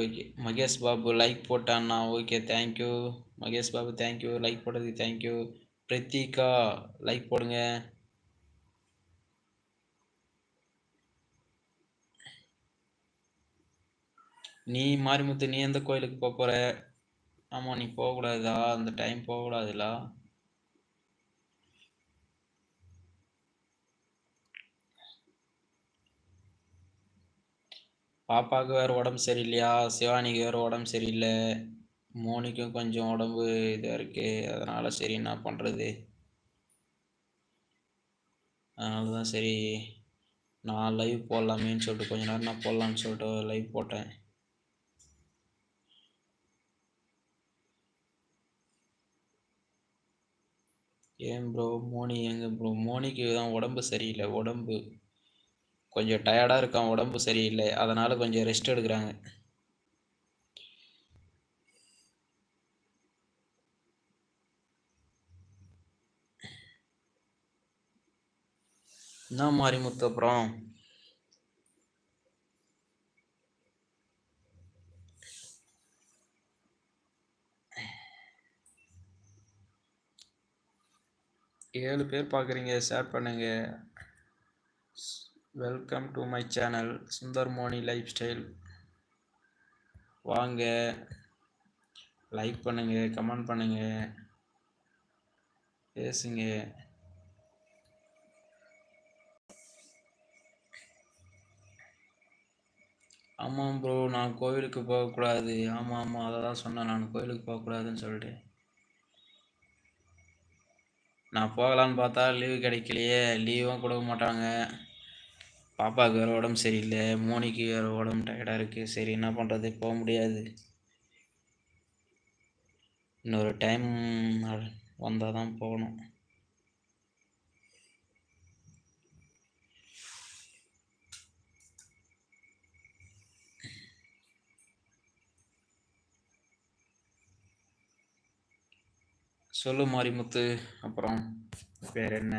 Okay. Mahesh Babu like போட்டான்னா okay. Thank you Mahesh Babu. Thank you like போட்டதுக்கு thank you. Preethika like போடுங்க. நீ மாரிமுத்து நீ எந்த கோயிலுக்கு போற? ஆமா நீ போகக்கூடாதா? அந்த டைம் போகக்கூடாதுல. பாப்பாவுக்கு வேறு உடம்பு சரியில்லையா? சிவானிக்கு வேறு உடம்பு சரியில்லை. மோனிக்கும் கொஞ்சம் உடம்பு இதாக இருக்கு. அதனால சரி என்ன பண்ணுறது. அதனால தான் சரி நான் லைவ் போடலாமேன்னு சொல்லிட்டு கொஞ்ச நேரம் நான் போடலான்னு சொல்லிட்டு லைவ் போட்டேன். ஏன் ப்ரோ மோனி எங்கே ப்ரோ? மோனிக்கு தான் உடம்பு சரியில்லை. உடம்பு கொஞ்சம் டயர்டாக இருக்கான். உடம்பு சரியில்லை. அதனால் கொஞ்சம் ரெஸ்ட் எடுக்கிறாங்க. என்ன மாரிமுத்து அப்புறம்? ஏழு பேர் பார்க்குறீங்க. ஷேர் பண்ணுங்க. Welcome to my channel Sundar Moni lifestyle. வாங்க லைக் பண்ணுங்க, கமெண்ட் பண்ணுங்க, பேசுங்க. ஆமாம் ப்ரோ நான் கோவிலுக்கு போகக்கூடாது. ஆமாம் ஆமாம் அதை தான் சொன்னேன். நான் கோவிலுக்கு போகக்கூடாதுன்னு சொல்லிட்டு நான் போகலான்னு பார்த்தா லீவு கிடைக்கலையே. லீவும் கொடுக்க மாட்டாங்க. பாப்பாவுக்கு வேறு உடம்பு சரியில்லை. மோனிக்கு வேறு உடம்பு டயர்டாக இருக்குது. சரி என்ன பண்ணுறது, போக முடியாது. இன்னொரு டைம் வந்தால் தான் போகணும். சொல்லு மாரிமுத்து. அப்புறம் வேற என்ன?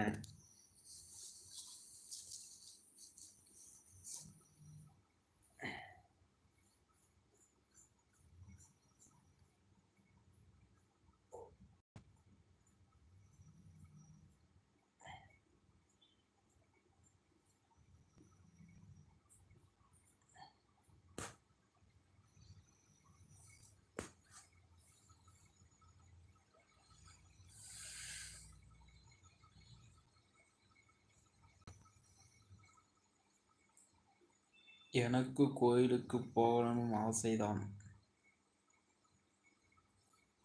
எனக்கு கோயிலுக்கு போகணும்னு ஆசைதான்.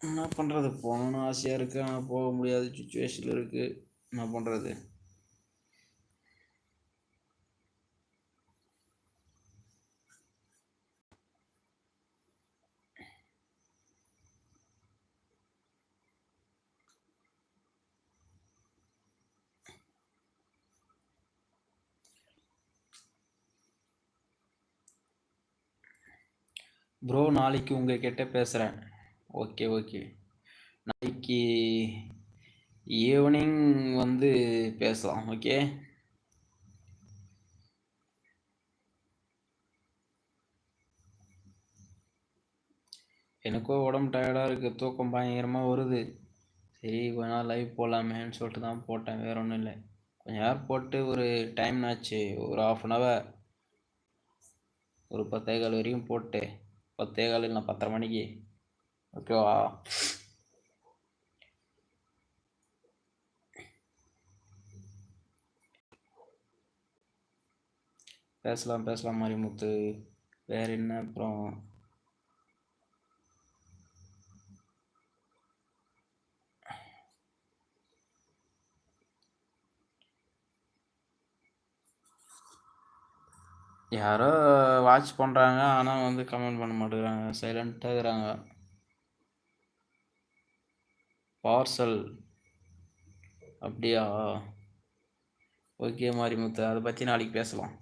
என்ன பண்ணுறது, போகணுன்னு ஆசையாக இருக்குது. ஆனால் போக முடியாத சுச்சுவேஷனில் இருக்குது. என்ன பண்ணுறது? ப்ரோ நாளைக்கு உங்ககிட்ட பேசுகிறேன். Okay okay. நாளைக்கு ஈவினிங் வந்து பேசலாம். ஓகே. எனக்கும் உடம்பு டயர்டாக இருக்குது. தூக்கம் பயங்கரமாக வருது. சரி கொஞ்ச நாள் லைவ் போடலாமேன்னு சொல்லிட்டு தான் போட்டேன். வேறு ஒன்றும் இல்லை. கொஞ்ச நேரம் போட்டு ஒரு டைம் ஆச்சு. ஒரு 1/2 ஒரு 10:15 வரைக்கும் போட்டு 10:15 இல்லை 10:30 மணிக்கு. ஓகேவா? பேசலாம் பேசலாம் மாரிமுத்து. வேற என்ன அப்புறம்? யாரோ வாட்ச் பண்ணுறாங்க. ஆனால் வந்து கமெண்ட் பண்ண மாட்டேங்கிறாங்க. சைலண்ட்டாக இருக்கிறாங்க. பார்சல் அப்படியா? ஓகே மாரிமுத்து, அதை பற்றி நாளைக்கு பேசலாம்.